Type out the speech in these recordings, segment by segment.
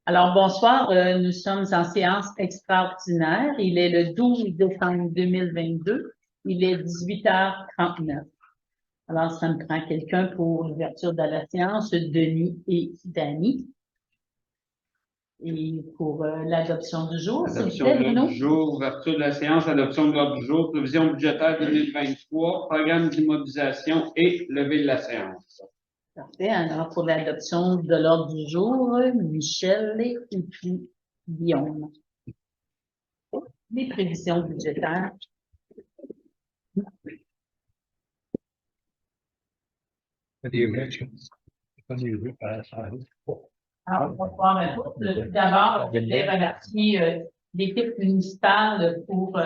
Alors, bonsoir, nous sommes en séance extraordinaire. Il est le 12 décembre 2022. Il est 18h39. Alors, ça me prend quelqu'un pour l'ouverture de la séance, Denis et Dany. Et pour l'adoption du jour, Adoption de l'ordre du jour, ouverture de la séance, adoption de l'ordre du jour, prévision budgétaire 2023, programme d'immobilisation et levée de la séance. Parfait. Alors, pour l'adoption de l'ordre du jour, Michel et puis Guillaume. Les prévisions budgétaires. Alors, bonsoir à tous. D'abord, je voulais remercier l'équipe municipale pour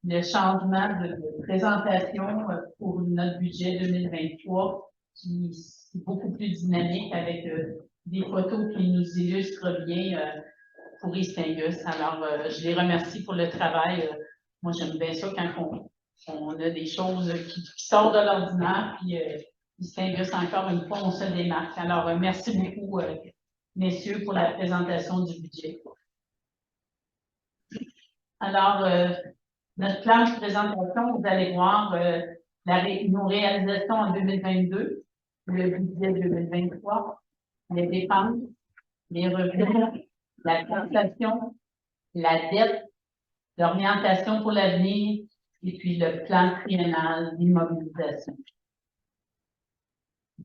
le changement de présentation pour notre budget 2023 qui est beaucoup plus dynamique avec des photos qui nous illustrent bien pour Istingus. Alors, je les remercie pour le travail. Moi, j'aime bien ça quand on a des choses qui sortent de l'ordinaire, puis Istingus, encore une fois, on se démarque. Alors, merci beaucoup, messieurs, pour la présentation du budget. Alors, notre plan de présentation, vous allez voir nos réalisations en 2022, le budget 2023, les dépenses, les revenus, la taxation, la dette, l'orientation pour l'avenir et puis le plan triennal d'immobilisation.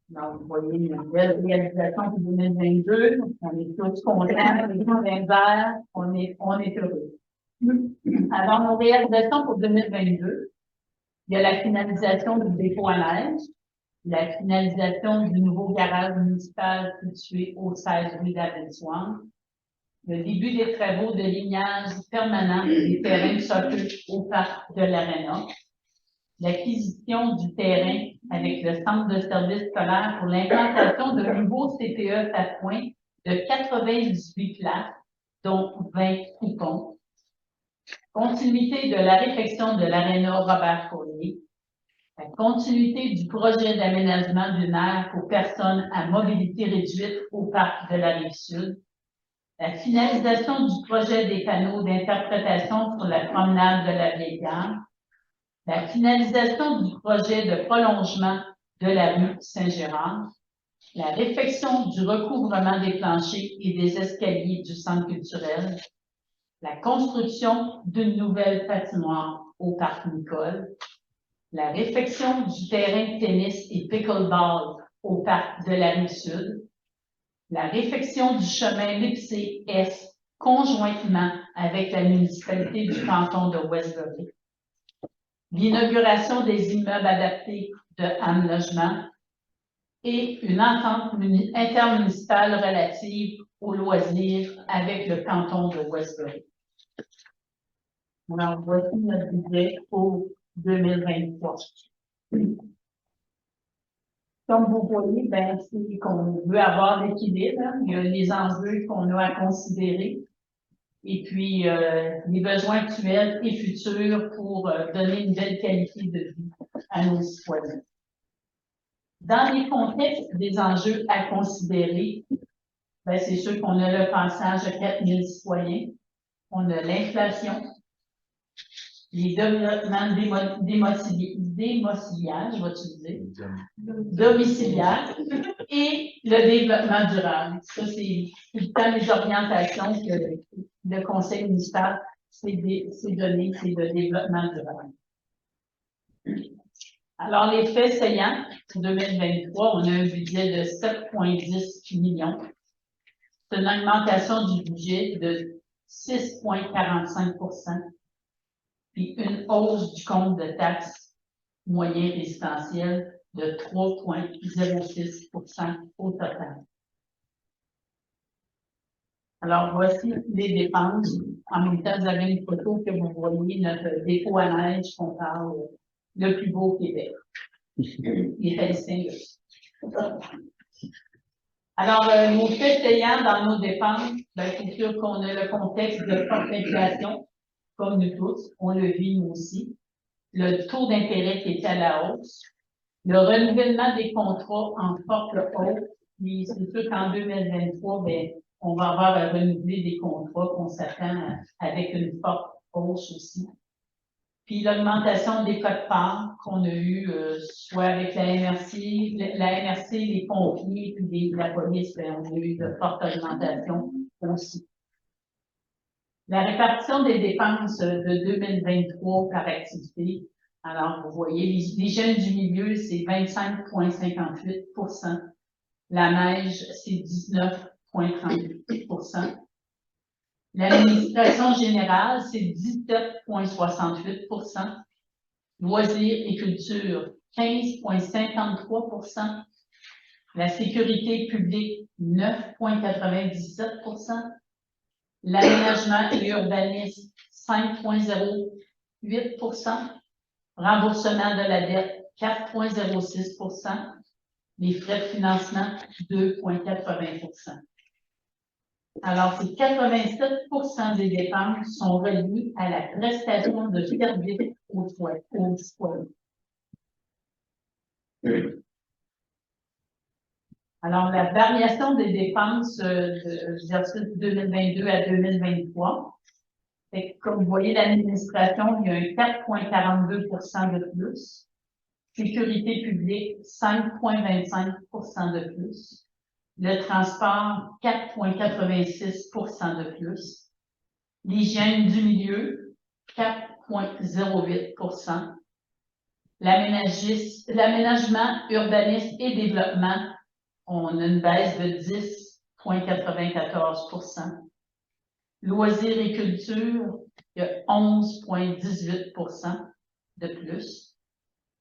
Donc, vous voyez une belle réalisation pour 2022. On est tous contents, les gens verts, on est heureux. Alors, nos réalisations pour 2022, il y a la finalisation du dépôt à neige, la finalisation du nouveau garage municipal situé au 16 rue d'Abbé-Swan, le début des travaux de lignage permanent des terrains de soccer au parc de l'Arena, l'acquisition du terrain avec le centre de service scolaire pour l'implantation d'un nouveau CPE Tafouin de 98 places, dont 20 coupons. Continuité de la réfection de l'Arena Robert Collier, la continuité du projet d'aménagement d'une aire pour personnes à mobilité réduite au parc de la Rive-Sud, la finalisation du projet des panneaux d'interprétation sur la promenade de la Vieille-Gare, la finalisation du projet de prolongement de la rue Saint-Gérard, la réfection du recouvrement des planchers et des escaliers du centre culturel, la construction d'une nouvelle patinoire au parc Nicole, la réfection du terrain de tennis et pickleball au parc de la Rive-Sud, la réfection du chemin Lipsé-Est conjointement avec la municipalité du canton de Westbury, l'inauguration des immeubles adaptés de Anne Logement et une entente intermunicipale relative aux loisirs avec le canton de Westbury. Alors, voici notre budget pour 2023. Comme vous voyez, ben, c'est qu'on veut avoir l'équilibre. Hein. Il y a les enjeux qu'on a à considérer et puis les besoins actuels et futurs pour donner une belle qualité de vie à nos citoyens. Dans les contextes des enjeux à considérer, ben, c'est sûr qu'on a le passage à 4 000 citoyens, on a l'inflation, les développements démociliaires, je vais utiliser, domiciliaires et le développement durable. Ça, c'est tout le temps les orientations que le conseil municipal s'est donné, c'est le développement durable. Alors, les faits saillants, pour 2023, on a un budget de 7,10 millions. C'est une augmentation du budget de 6,45 %, puis une hausse du compte de taxes moyen résidentiel de 3,06 % au total. Alors, voici les dépenses. En même temps, vous avez une photo que vous voyez, notre dépôt à neige qu'on parle le plus beau au Québec. Il est à Istingus. Alors, nos faits payants dans nos dépenses, ben, c'est sûr qu'on a le contexte de forte inflation, comme nous tous, on le vit nous aussi. Le taux d'intérêt qui est à la hausse, le renouvellement des contrats en forte hausse, puis c'est sûr qu'en 2023, ben, on va avoir à renouveler des contrats qu'on s'attend avec une forte hausse aussi. Puis l'augmentation des codes part qu'on a eu, soit avec la MRC, les pompiers, puis la police, ben, on a eu de fortes augmentations aussi. La répartition des dépenses de 2023 par activité. Alors, vous voyez, les jeunes du milieu, c'est 25,58 %. La neige, c'est 19,38 %. L'administration générale, c'est 17,68 %. Loisirs et culture, 15,53 %. La sécurité publique, 9,97 %. L'aménagement et urbanisme, 5,08 %. Remboursement de la dette, 4,06 %. Les frais de financement, 2,80 %. Alors, c'est 87 % des dépenses sont reliées à la prestation de services aux foyers. Alors, la variation des dépenses de l'exercice 2022 à 2023, c'est que, comme vous voyez, l'administration, il y a un 4,42 % de plus. Sécurité publique, 5,25 % de plus. Le transport, 4,86 % de plus. L'hygiène du milieu, 4,08 %. L'aménagement, urbanisme et développement, on a une baisse de 10,94 %. Loisirs et culture, il y a 11,18 % de plus.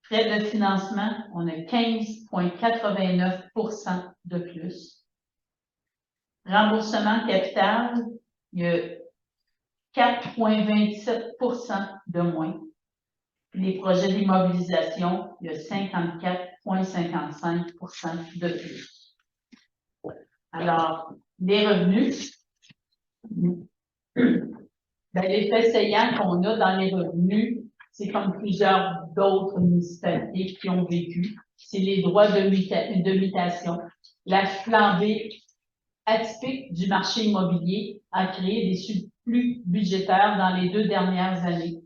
Frais de financement, on a 15,89 % de plus. Remboursement capital, il y a 4,27 % de moins. Les projets d'immobilisation, il y a 54,55 % de plus. Alors, les revenus, l'effet saillant qu'on a dans les revenus, c'est comme plusieurs d'autres municipalités qui ont vécu, c'est les droits de mutation. La flambée atypique du marché immobilier a créé des surplus budgétaires dans les 2 dernières années.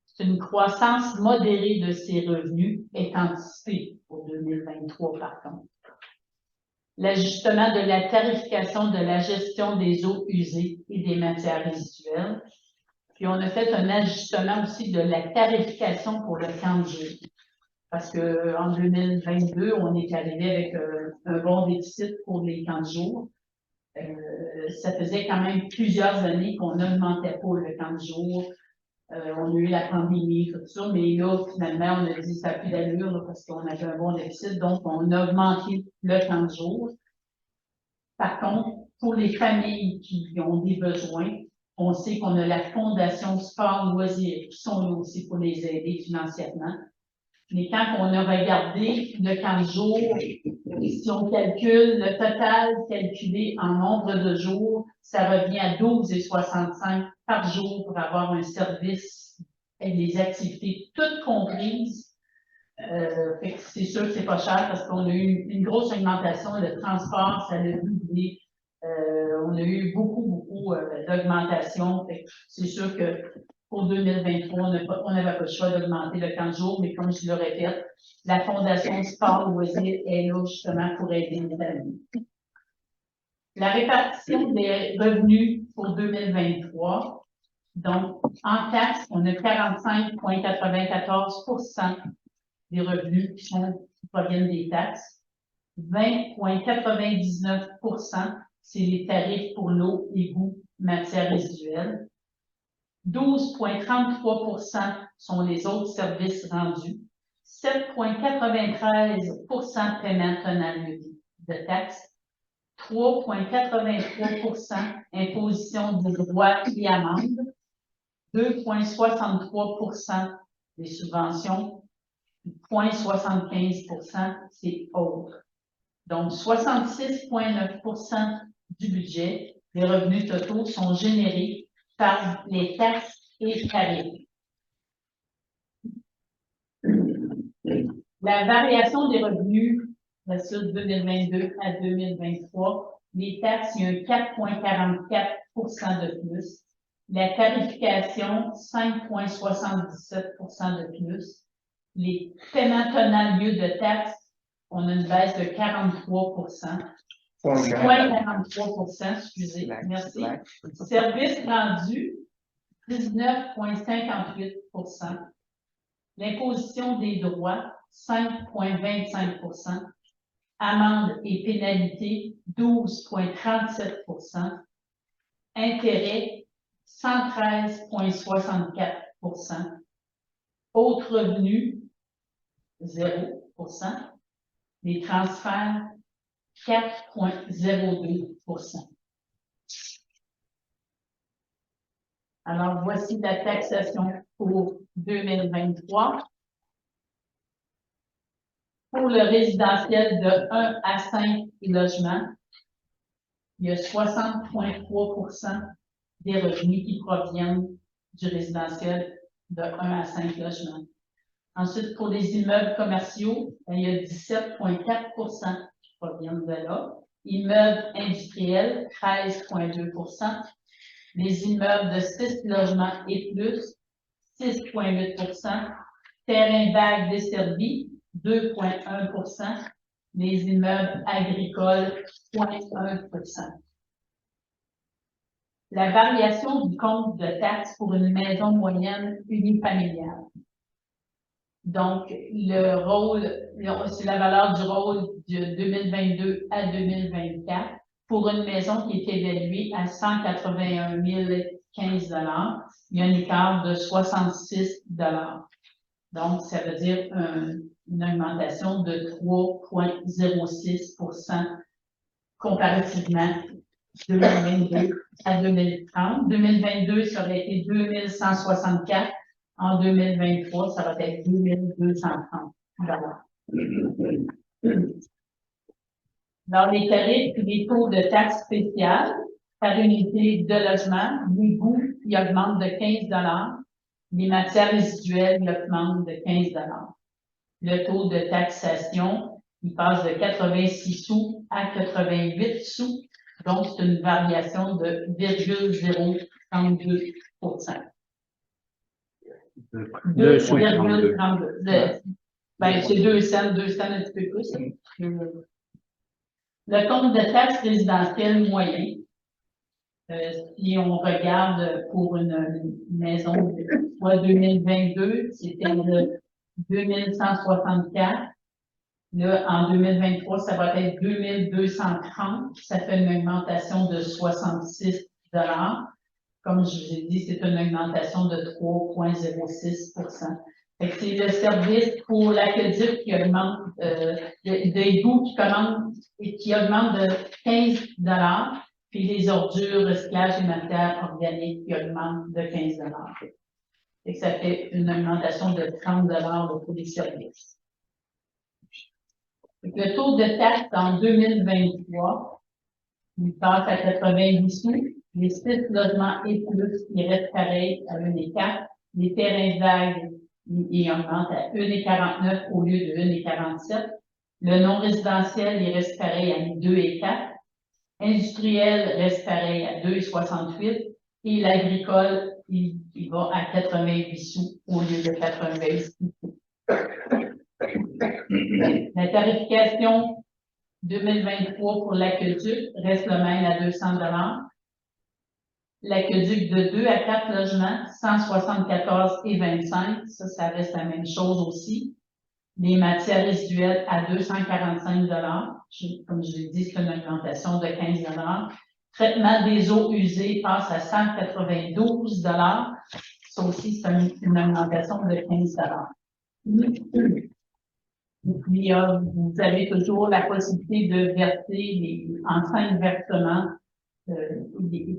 C'est une croissance modérée de ces revenus est anticipée pour 2023 par contre. L'ajustement de la tarification de la gestion des eaux usées et des matières résiduelles. Puis on a fait un ajustement aussi de la tarification pour le camp de jour. Parce que en 2022, on est arrivé avec un bon déficit pour les camps de jour. Ça faisait quand même plusieurs années qu'on n'augmentait pas le camp de jour. On a eu la pandémie, tout ça, mais là, finalement, on a dit que ça n'a plus d'allure là, parce qu'on avait un bon déficit, donc on a augmenté le camp de jour. Par contre, pour les familles qui ont des besoins, on sait qu'on a la Fondation Sport Loisirs qui sont là aussi pour les aider financièrement. Mais quand on a regardé le camp de jour, si on calcule le total calculé en nombre de jours, ça revient à 12,65 par jour pour avoir un service et des activités toutes comprises. C'est sûr que c'est pas cher parce qu'on a eu une grosse augmentation. Le transport, ça a doublé. On a eu beaucoup d'augmentation. C'est sûr que pour 2023, on n'avait pas le choix d'augmenter le camp de jour, mais comme je le répète, la Fondation Sport Loisirs est là justement pour aider les familles. La répartition des revenus pour 2023. Donc, en taxes, on a 45,94 % des revenus qui proviennent des taxes. 20,99 %, c'est les tarifs pour l'eau, égouts, matières résiduelles. 12,33 % sont les autres services rendus. 7,93 % paiement tonal de taxes. 3,83 % imposition de droits et amendes. 2,63 % des subventions. 0,75 % c'est autres. Donc, 66,9 % du budget, les revenus totaux sont générés par les taxes et tarifs. La variation des revenus, de 2022 à 2023, Les taxes, il y a un 4,44 de plus. La tarification, 5,77 de plus. Les paiements tonal lieu de taxes, on a une baisse de 43 0,43 excusez, merci. Services rendus, 19,58 L'imposition des droits, 5,25 Amendes et pénalités, 12,37 Intérêts, 113,64 Autres revenus, 0 Les transferts, 4,02 Alors, voici la taxation pour 2023. Pour le résidentiel de 1 à 5 logements, il y a 60,3 des revenus qui proviennent du résidentiel de 1 à 5 logements. Ensuite, pour les immeubles commerciaux, il y a 17,4 qui proviennent de là. Immeubles industriels, 13,2 Les immeubles de 6 logements et plus, 6,8 Terrains vagues desservis, 2,1 Les immeubles agricoles, 0,1 La variation du compte de taxes pour une maison moyenne unifamiliale. Donc, le rôle, c'est la valeur du rôle de 2022 à 2024 pour une maison qui est évaluée à 181 015 il y a un écart de 66 Donc, ça veut dire une augmentation de 3,06 comparativement 2022 à 2030. 2022, ça aurait été 2164. En 2023, ça va être 2230 Dans les tarifs et les taux de taxes spéciales par unité de logement, les bouts, ils augmentent de 15 Les matières résiduelles, ils augmentent de 15 Le taux de taxation, il passe de 86 sous à 88 sous. Donc, c'est une variation de 0,032 2,32. Ben, c'est 2 cents un petit peu plus. Le compte de taxe résidentielle moyen, si on regarde pour une maison de soit 2022, c'était de 2164. Là, en 2023, ça va être 2230. Ça fait une augmentation de 66 Comme je vous ai dit, c'est une augmentation de 3,06 C'est le service pour l'aqueduc qui augmente, des bouts qui augmente de 15 puis les ordures, recyclage et matières organiques qui augmentent de 15 Et ça fait une augmentation de 30 pour les services. Le taux de taxe en 2023, il passe à 90 sous. Les 6 logements et plus, ils restent pareils à 1,4. Les terrains vagues, ils augmentent à 1,49 au lieu de 1,47. Le non résidentiel, il reste pareil à 2,4. Industriel reste pareil à 2,68. Et l'agricole, il va à 88 sous au lieu de 88 sous. La tarification 2023 pour l'aqueduc reste le même à 200 L'aqueduc de 2 à 4 logements, 174,25 ça reste la même chose aussi. Les matières résiduelles à 245 Comme je l'ai dit, c'est une augmentation de 15 Traitement des eaux usées passe à 192 Ça aussi, c'est une augmentation de 15 Puis, vous avez toujours la possibilité de verser en 5 versements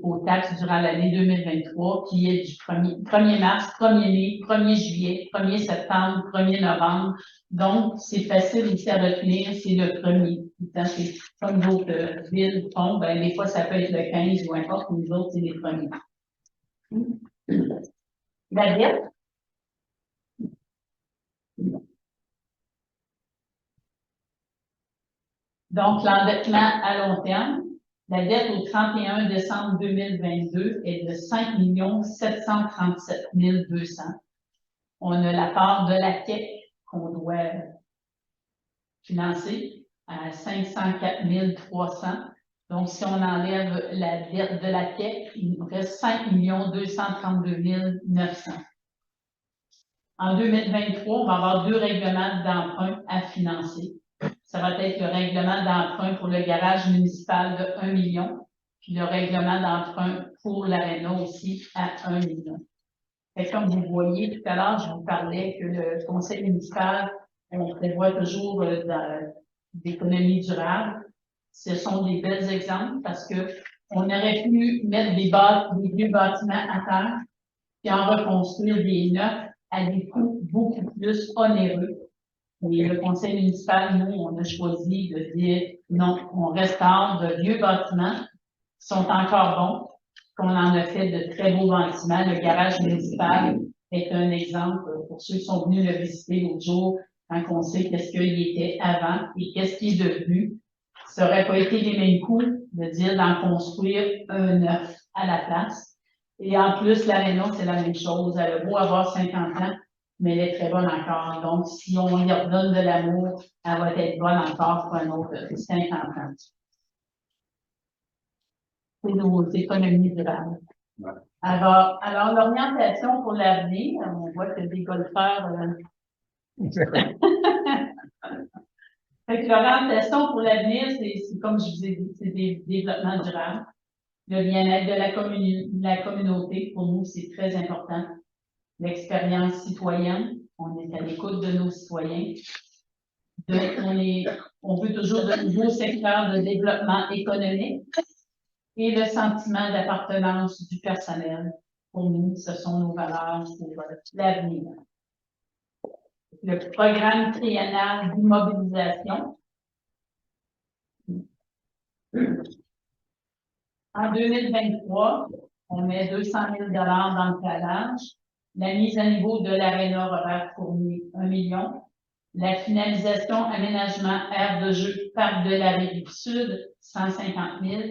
aux taxes durant l'année 2023, qui est du 1er mars, 1er mai, 1er juillet, 1er septembre, 1er novembre. Donc, c'est facile aussi à retenir, c'est le 1er. C'est comme d'autres villes font, ben, des fois, ça peut être le 15 ou importe, mais les autres, c'est les premiers. La dette. Donc, l'endettement à long terme, La dette au 31 décembre 2022 est de 5 737 200. On a la part de la CAQ qu'on doit financer à 504 300. Donc, si on enlève la dette de la CAQ, il nous reste 5 232 900. En 2023, on va avoir 2 règlements d'emprunt à financer. Ça va être le règlement d'emprunt pour le garage municipal de 1 million, puis le règlement d'emprunt pour l'aréna aussi à 1 million. Et comme vous voyez tout à l'heure, je vous parlais que le conseil municipal, on prévoit toujours d'économie durable. Ce sont des bels exemples parce que on aurait pu mettre des vieux bâtiments à terre, puis en reconstruire des neufs à des coûts beaucoup plus onéreux. Et le conseil municipal, nous, on a choisi de dire non, on restaure de vieux bâtiments qui sont encore bons, qu'on en a fait de très beaux bâtiments. Le garage municipal est un exemple pour ceux qui sont venus le visiter l'autre jour, quand on sait qu'est-ce qu'il était avant et qu'est-ce qui est devenu. Ça n'aurait pas été les mêmes coûts de dire d'en construire un neuf à la place. Et en plus, l'aréna, c'est la même chose. Elle a beau avoir 50 ans, mais elle est très bonne encore. Donc, si on y redonne de l'amour, elle va être bonne encore pour un autre 50 ans. C'est nos économies durables. Ouais. Alors l'orientation pour l'avenir, on voit que des golfeurs. Fait que l'orientation pour l'avenir, c'est comme je vous ai dit, c'est des développements durables. Le bien-être de la communauté, pour nous, c'est très important. L'expérience citoyenne, on est à l'écoute de nos citoyens. On veut toujours de nouveaux secteurs de développement économique et le sentiment d'appartenance du personnel. Pour nous, ce sont nos valeurs pour l'avenir. Le programme triennal d'immobilisation. En 2023, on met 200 000 dans le calage. La mise à niveau de l'aréna Robert Fournier, 1 million. La finalisation, aménagement, aire de jeu, parc de la Rive-Sud, 150 000.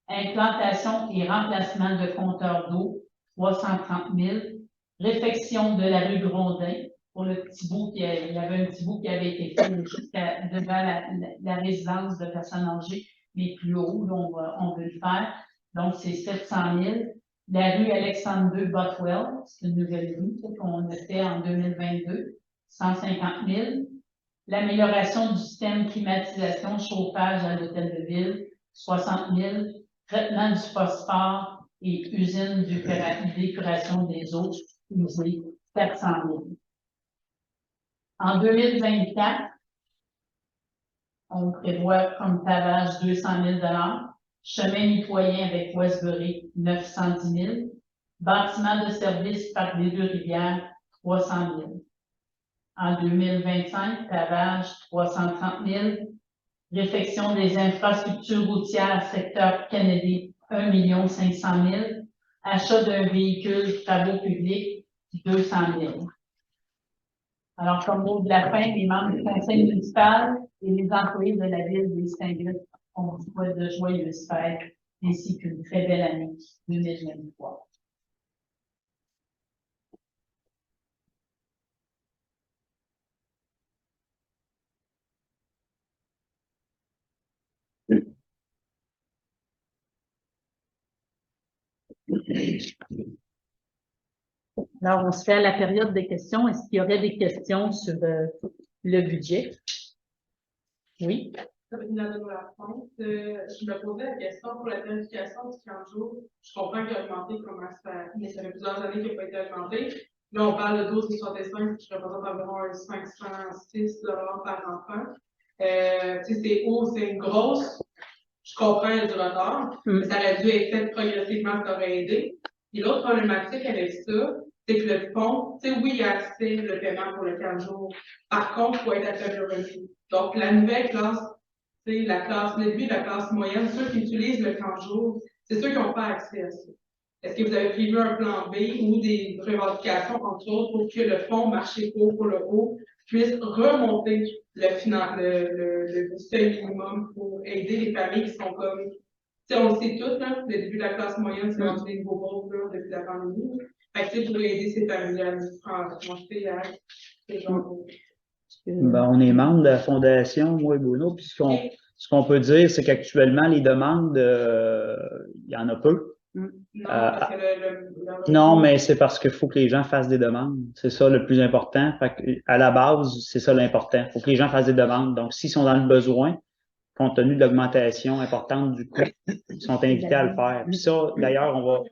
Implantation et remplacement de compteurs d'eau, 330 000. Réfection de la rue Grondin, pour le petit bout, il y avait un petit bout qui avait été fait jusqu'à devant la résidence de personnes âgées, mais plus haut, on veut le faire. Donc, c'est 700 000. La rue Alexandre II Botwell, c'est une nouvelle rue qu'on a fait en 2022, 150 000. L'amélioration du système climatisation, chauffage à l'hôtel de ville, 60 000. Traitement du phosphore et usine d'épuration des eaux usées, 400 000. En 2024, on prévoit comme pavage 200 000 chemin mitoyen avec Westbury, 910 000 bâtiment de service Parc des Deux-Rivières, 300 000 En 2025, pavage, 330 000 réfection des infrastructures routières secteur Kennedy, 1 500 000 achat d'un véhicule travaux publics, 200 000 Alors, comme mot de la fin, les membres du conseil municipal et les employés de la ville de Saint-Luc ont de joyeuses fêtes ainsi qu'une très belle année 2023. Alors, on se fait à la période des questions. Est-ce qu'il y aurait des questions sur le budget? Oui. Je me posais la question pour la tarification du 15 jours. Je comprends qu'il a augmenté, mais ça fait plusieurs années qu'il n'a pas été augmenté. Là, on parle de 12,65, qui représente environ 506 $ par enfant. C'est haut, c'est une grosse. Je comprends, il y a du retard, mais ça aurait dû être fait progressivement, ça aurait aidé. Puis l'autre problématique avec ça, c'est que le fonds, oui, il y a accès le paiement pour le 15 jours. Par contre, il faut être à faible revenu. Donc, la nouvelle classe, la classe début, la classe moyenne, ceux qui utilisent le 15 jours, c'est ceux qui n'ont pas accès à ça. Est-ce que vous avez prévu un plan B ou des revendications, entre autres, pour que le fonds marché pour le haut puisse remonter le seuil minimum pour aider les familles qui sont comme, on le sait tous, là, le début de la classe moyenne, c'est rendu des nouveaux pauvres, là, depuis la pandémie. Fait que, tu sais, pour aider ces familles-là, On est membre de la Fondation, moi et Bruno, puis ce qu'on peut dire, c'est qu'actuellement, les demandes, il y en a peu. Non, parce que Non, mais c'est parce qu'il faut que les gens fassent des demandes. C'est ça le plus important. Fait que, à la base, c'est ça l'important. Il faut que les gens fassent des demandes. Donc, s'ils sont dans le besoin, compte tenu de l'augmentation importante du coût, ils sont invités à le faire. Puis ça, d'ailleurs,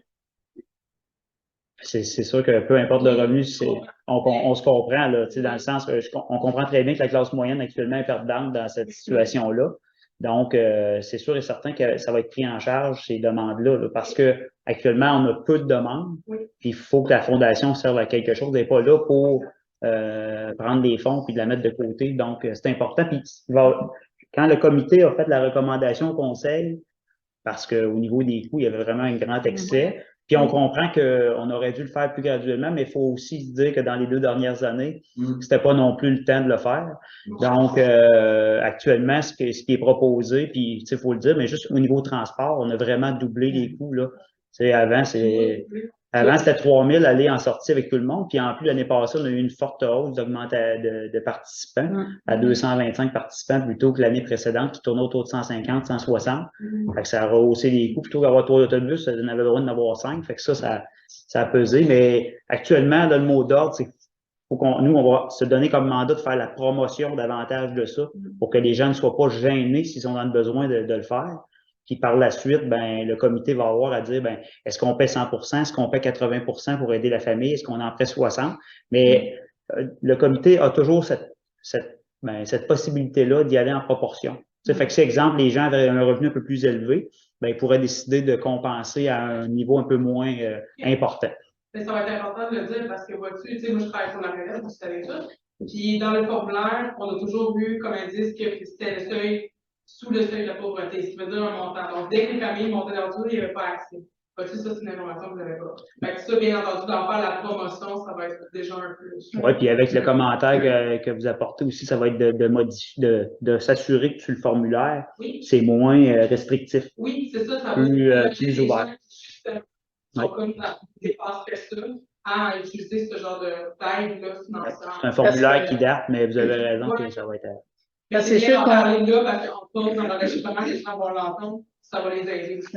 c'est sûr que peu importe le revenu, on se comprend, là, dans le sens que on comprend très bien que la classe moyenne actuellement est perdante dans cette situation-là. Donc, c'est sûr et certain que ça va être pris en charge, ces demandes-là, là, parce que actuellement, on a peu de demandes, puis il faut que la Fondation serve à quelque chose. Elle n'est pas là pour prendre des fonds puis de la mettre de côté. Donc, c'est important. Puis, quand le comité a fait la recommandation au conseil, parce qu'au niveau des coûts, il y avait vraiment un grand excès. Puis on comprend qu'on aurait dû le faire plus graduellement, mais il faut aussi se dire que dans les 2 dernières années, c'était pas non plus le temps de le faire. Donc, actuellement, ce qui est proposé, puis il faut le dire, mais juste au niveau transport, on a vraiment doublé les coûts, là. Avant, c'était 3 000 aller en sortie avec tout le monde. Puis en plus, l'année passée, on a eu une forte hausse de participants à 225 participants plutôt que l'année précédente qui tournait autour de 150, 160. Fait que ça a rehaussé les coûts. Plutôt qu'avoir 3 autobus, on avait le droit d'en avoir 5. Fait que ça a pesé. Mais actuellement, là, le mot d'ordre, c'est nous, on va se donner comme mandat de faire la promotion davantage de ça pour que les gens ne soient pas gênés s'ils ont dans le besoin de le faire. Puis par la suite, ben, le comité va avoir à dire, ben, est-ce qu'on paie 100%, est-ce qu'on paie 80% pour aider la famille, est-ce qu'on en paie 60%? Mais le comité a toujours cette possibilité-là d'y aller en proportion. Fait que si, exemple, les gens avaient un revenu un peu plus élevé, ben, ils pourraient décider de compenser à un niveau un peu moins important. Mais ça va être important de le dire parce que vois-tu, tu sais, moi je travaille sur la relève, vous savez ça. Puis dans le formulaire, on a toujours vu comme indice que c'était le seuil, sous le seuil de pauvreté, ce qui veut dire un montant. Donc dès que les familles montaient dans le tour, il n'y avait pas accès. Vois-tu, ça c'est une information que vous n'avez pas. Fait que ça, bien entendu, d'en faire la promotion, ça va être déjà un plus. Oui, puis avec le commentaire que vous apportez aussi, ça va être de modifier, de s'assurer que sur le formulaire, c'est moins restrictif. Oui, c'est ça, ça plus ouvert. Comme ça dépasserait ça à utiliser ce genre d'aide financière. C'est un formulaire qui date, mais vous avez raison que ça va être. C'est sûr qu'on parler là parce qu'on pose dans l'enregistrement, les gens vont l'entendre, ça va les aider aussi.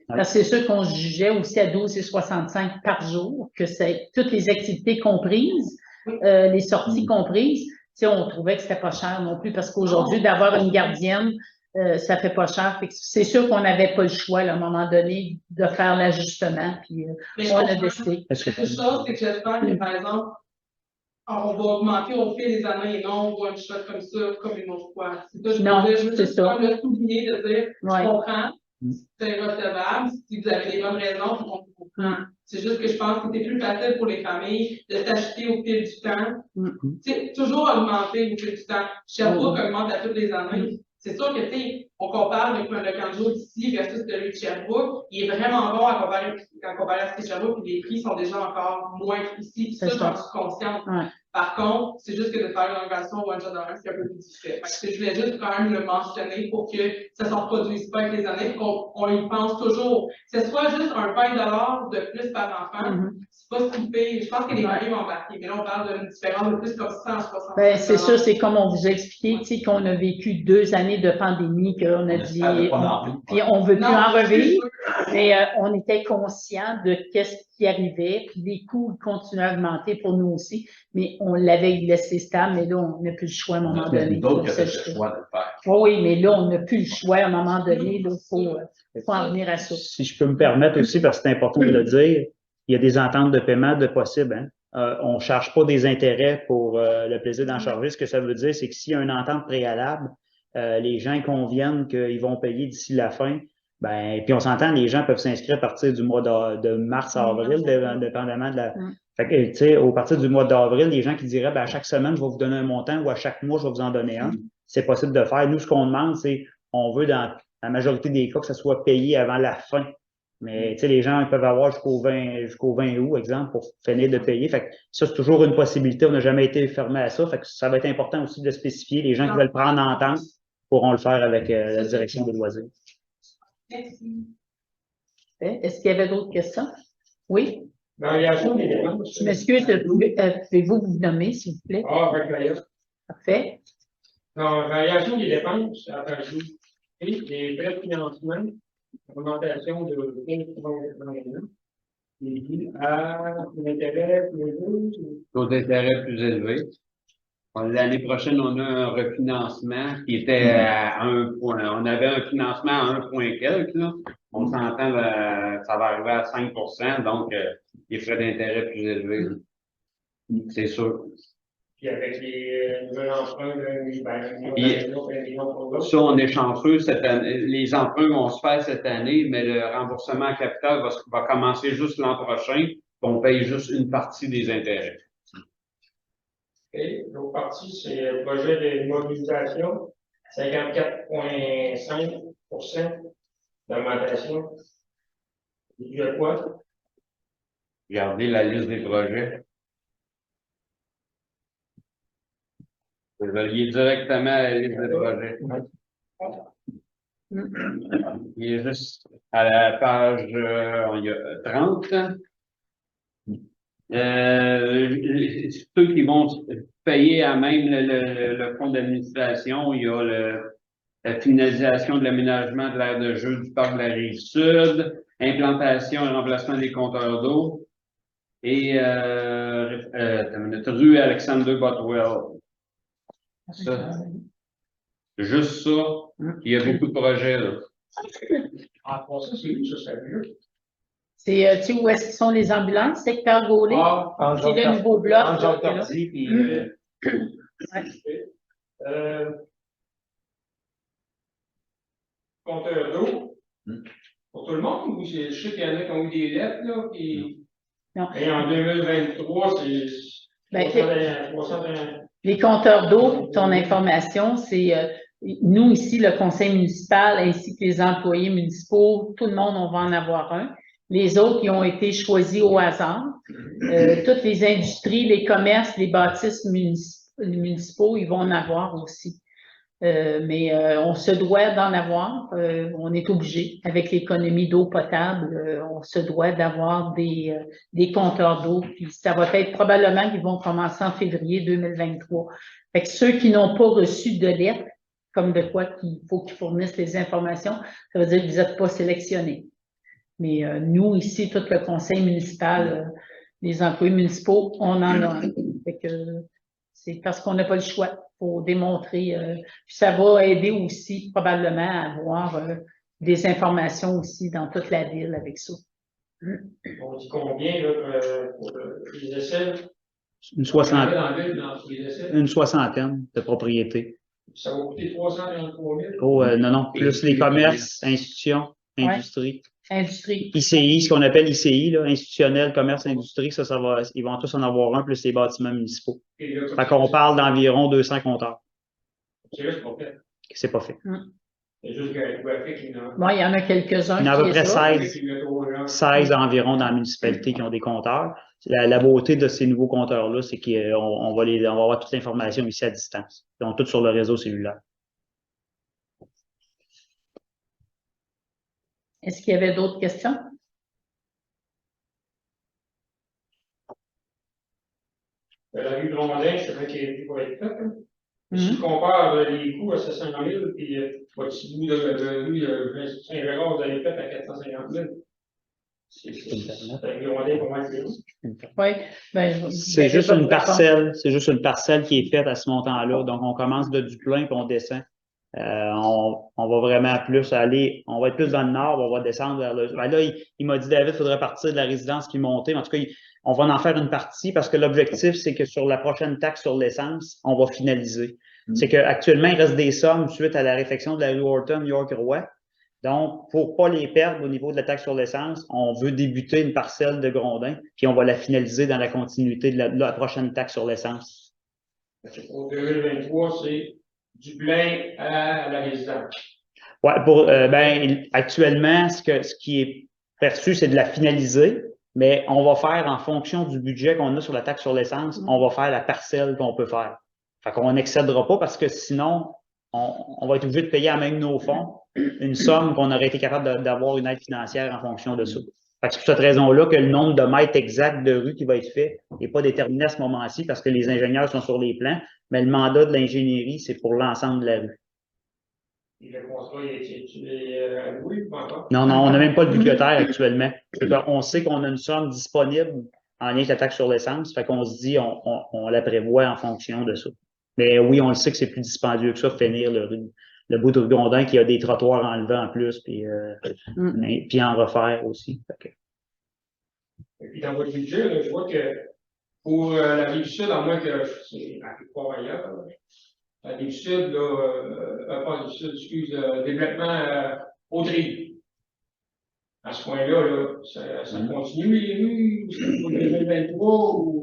Parce que c'est sûr qu'on se jugeait aussi à 12,65 par jour, que c'est toutes les activités comprises, les sorties comprises. Tu sais, on trouvait que c'était pas cher non plus parce qu'aujourd'hui, d'avoir une gardienne, ça fait pas cher. C'est sûr qu'on n'avait pas le choix, là, à un moment donné, de faire l'ajustement. Puis on a décidé. La chose, c'est que j'espère que, par exemple, on va augmenter au fil des années et non on voit une shot comme ça, comme une autre fois. Je veux juste le souligner de dire, je comprends, c'est recevable, si vous avez des bonnes raisons, on comprend. C'est juste que je pense que c'est plus facile pour les familles de s'acheter au fil du temps. C'est toujours augmenter au fil du temps. Sherbrooke augmente à toutes les années. C'est sûr que, tu sais, on compare le camp de jour d'ici versus celui de Sherbrooke. Il est vraiment bon à comparer à ce que Sherbrooke, puis les prix sont déjà encore moins ici. Ça, j'en suis consciente. Par contre, c'est juste que de faire une augmentation one shot dans c'est un peu plus difficile. Je voulais juste quand même le mentionner pour que ça ne se reproduise pas avec les années, qu'on y pense toujours. Que ce soit juste un 20$ de plus par enfant, c'est pas si pire. Je pense que les familles vont embarquer. Mais là, on parle d'une différence de plus comme 160$. Ben, c'est sûr, c'est comme on vous a expliqué, tu sais, qu'on a vécu 2 années de pandémie, qu'on a dit, puis on veut plus en revivre, mais on était conscient de qu'est-ce qui arrivait, puis les coûts continuaient à augmenter pour nous aussi, mais on l'avait laissé stable, mais là, on n'a plus le choix à un moment donné. Oui, mais là, on n'a plus le choix à un moment donné, il faut en venir à ça. Si je peux me permettre aussi, parce que c'est important de le dire, il y a des ententes de paiement de possibles, hein. On ne charge pas des intérêts pour le plaisir d'en charger. Ce que ça veut dire, c'est que s'il y a une entente préalable, les gens conviennent qu'ils vont payer d'ici la fin. Ben, puis on s'entend, les gens peuvent s'inscrire à partir du mois de mars à avril, dépendamment de la. Fait que, tu sais, au partir du mois d'avril, les gens qui diraient, ben, à chaque semaine, je vais vous donner un montant ou à chaque mois, je vais vous en donner un. C'est possible de faire. Nous, ce qu'on demande, c'est, on veut, dans la majorité des cas, que ça soit payé avant la fin. Mais, tu sais, les gens, ils peuvent avoir jusqu'au 20 août, exemple, pour finir de payer. Fait que ça, c'est toujours une possibilité. On n'a jamais été fermé à ça. Fait que ça va être important aussi de spécifier. Les gens qui veulent prendre en entente pourront le faire avec la direction des loisirs. Merci. Est-ce qu'il y avait d'autres questions? Oui, Variation des dépenses. je m'excuse, pouvez-vous vous nommer, s'il vous plaît? Ah, avec la Parfait. Non, variation des dépenses à Pajou et des frais de financement, augmentation de 15,81. Et dû à l'intérêt plus élevé. Taux d'intérêt plus élevé. L'année prochaine, on a un refinancement qui était à 1 point. On avait un financement à 1 point quelques, là. On s'entend, ça va arriver à 5 donc les frais d'intérêt plus élevés. Là. C'est sûr. Puis avec les nouveaux emprunts, Ça, on est chanceux cette année. Les emprunts vont se faire cette année, mais le remboursement à capital va commencer juste l'an prochain. On paye juste une partie des intérêts. Et l'autre partie, c'est le projet de mobilisation, 54,5% d'augmentation. Dû à quoi? Regardez la liste des projets. Vous alliez directement à la liste des projets. Il est juste à la page il y a 30. Ceux qui vont payer à même le fonds d'administration, il y a la finalisation de l'aménagement de l'aire de jeu du parc de la Rive-Sud, implantation et remplacement des compteurs d'eau et rue Alexander Botwell. Ça. Juste ça, il y a beaucoup de projets là. Ah, pour ça, c'est où ça, ça veut dire? C'est, tu sais, où est-ce qu'ils sont les ambulances, secteur Gaulet? Ah, C'est le nouveau bloc. en là, Jean là. puis, compteur d'eau. Pour tout le monde, ou je sais qu'il y en a qui ont eu des lettres, là, puis. Non. Et en 2023, c'est. Ben, 301. Les compteurs d'eau, ton information, c'est nous ici, le conseil municipal, ainsi que les employés municipaux, tout le monde, on va en avoir un. Les autres qui ont été choisis au hasard. Toutes les industries, les commerces, les bâtisses municipaux, ils vont en avoir aussi. Mais on se doit d'en avoir. On est obligé. Avec l'économie d'eau potable, on se doit d'avoir des compteurs d'eau. Puis ça va être probablement qu'ils vont commencer en février 2023. Fait que ceux qui n'ont pas reçu de lettre, comme de quoi qu'il faut qu'ils fournissent les informations, ça veut dire que vous n'êtes pas sélectionnés. Mais nous, ici, tout le conseil municipal, les employés municipaux, on en a un. Fait que c'est parce qu'on n'a pas le choix pour démontrer. Puis ça va aider aussi probablement à avoir des informations aussi dans toute la ville avec ça. On dit combien, là, pour les essais? Une soixantaine de propriétés. Ça va coûter 333 000. Oh, non, plus les commerces, institutions, industries. Industrie. ICI, ce qu'on appelle ICI, là, institutionnel, commerce, industrie, ça va, ils vont tous en avoir un, plus les bâtiments municipaux. Fait qu'on parle d'environ 200 compteurs. C'est juste pas fait. C'est pas fait. C'est juste graphique. Bon, il y en a quelques-uns. Il y en a à peu près 16 16 environ dans la municipalité qui ont des compteurs. La beauté de ces nouveaux compteurs-là, c'est qu'on va avoir toute l'information ici à distance. Donc, tout sur le réseau cellulaire. Est-ce qu'il y avait d'autres questions? La rue Blondin, je sais qu'il va être fait. Si je compare les coûts à 700 000, puis votre petit bout de rue Saint-Gérard, vous avez fait à 450 000. C'est un Blondin pour moi, c'est Oui. Ben, c'est juste une parcelle. C'est juste une parcelle qui est faite à ce montant-là. Donc, on commence de du plein puis on descend. On va vraiment plus aller, on va être plus dans le nord, on va descendre vers le. Ben là, il m'a dit, David, il faudrait partir de la résidence puis monter. Mais en tout cas, on va en faire une partie parce que l'objectif, c'est que sur la prochaine taxe sur l'essence, on va finaliser. C'est qu'actuellement, il reste des sommes suite à la réfection de la rue Horton, York-Roy. Donc, pour pas les perdre au niveau de la taxe sur l'essence, on veut débuter une parcelle de Grondin, puis on va la finaliser dans la continuité de la prochaine taxe sur l'essence. Pour 2023, c'est du plein à la résidence. Ouais, actuellement, ce qui est perçu, c'est de la finaliser, mais on va faire en fonction du budget qu'on a sur la taxe sur l'essence, on va faire la parcelle qu'on peut faire. Fait qu'on n'excédera pas parce que sinon, on va être obligé de payer à même nos fonds une somme qu'on aurait été capable d'avoir une aide financière en fonction de ça. Fait que c'est pour cette raison-là que le nombre de mètres exact de rue qui va être fait n'est pas déterminé à ce moment-ci parce que les ingénieurs sont sur les plans, mais le mandat de l'ingénierie, c'est pour l'ensemble de la rue. Et le contrat, oui, pas encore. Non, on n'a même pas de budgétaire actuellement. On sait qu'on a une somme disponible en lien avec la taxe sur l'essence, fait qu'on se dit, on la prévoit en fonction de ça. Mais oui, on le sait que c'est plus dispendieux que ça, finir le bout de rue Gondin qui a des trottoirs enlevés en plus, puis en refaire aussi. Et puis dans votre budget, là, je vois que pour la Rive-Sud, à moins que c'est à quelque part ailleurs, la Rive-Sud, là, pas Rive-Sud, excuse, développement Audrey. À ce point-là, là, ça continue les rues, c'est pour 2023 ou.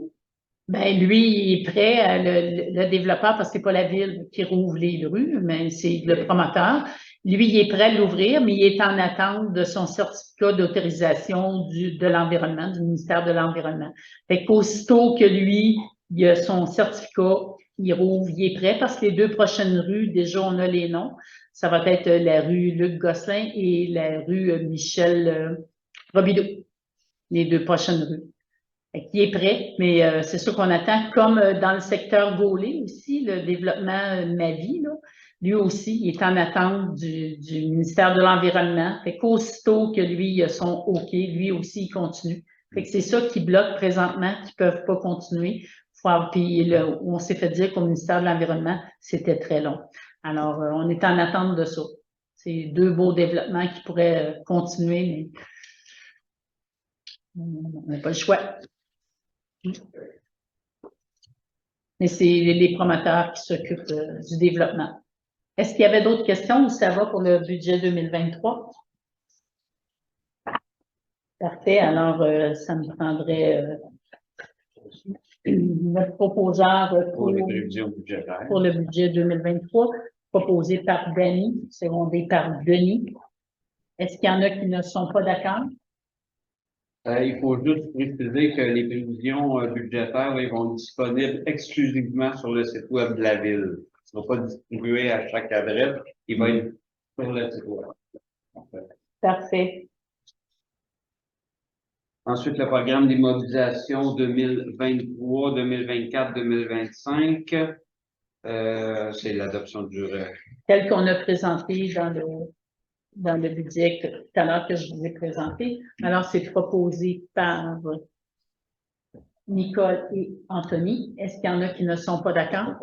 Ben, lui, il est prêt, le développeur, parce que c'est pas la ville qui rouvre les rues, mais c'est le promoteur. Lui, il est prêt à l'ouvrir, mais il est en attente de son certificat d'autorisation de l'environnement, du ministère de l'Environnement. Fait qu'aussitôt que lui, il a son certificat, il rouvre, il est prêt, parce que les 2 prochaines rues, déjà, on a les noms. Ça va être la rue Luc Gosselin et la rue Michel Robideau, les 2 prochaines rues. Qui est prêt, mais c'est sûr qu'on attend, comme dans le secteur Gaulet aussi, le développement Mavi, là, lui aussi, il est en attente du ministère de l'Environnement. Fait qu'aussitôt que lui, il a son OK, lui aussi, il continue. Fait que c'est ça qui bloque présentement, qui ne peuvent pas continuer. Puis là, on s'est fait dire qu'au ministère de l'Environnement, c'était très long. Alors, on est en attente de ça. C'est 2 beaux développements qui pourraient continuer, mais on n'a pas le choix. Mais c'est les promoteurs qui s'occupent du développement. Est-ce qu'il y avait d'autres questions ou ça va pour le budget 2023? Parfait. Alors, ça me prendrait notre proposeur Pour les prévisions budgétaires. pour le budget 2023, proposé par Danny, secondé par Denis. Est-ce qu'il y en a qui ne sont pas d'accord? Il faut juste préciser que les prévisions budgétaires ils vont être disponibles exclusivement sur le site web de la ville. Ils ne sont pas distribués à chaque adresse. Ils vont être sur le site web. Parfait. Ensuite, le programme d'immobilisation 2023, 2024, 2025. C'est l'adoption du Tel qu'on a présenté dans le budget tout à l'heure que je vous ai présenté. Alors, c'est proposé par Nicole et Anthony. Est-ce qu'il y en a qui ne sont pas d'accord?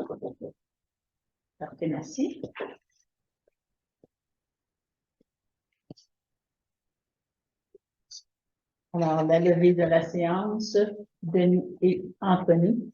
Parfait, merci. Alors, la levée de la séance, Denis et Anthony.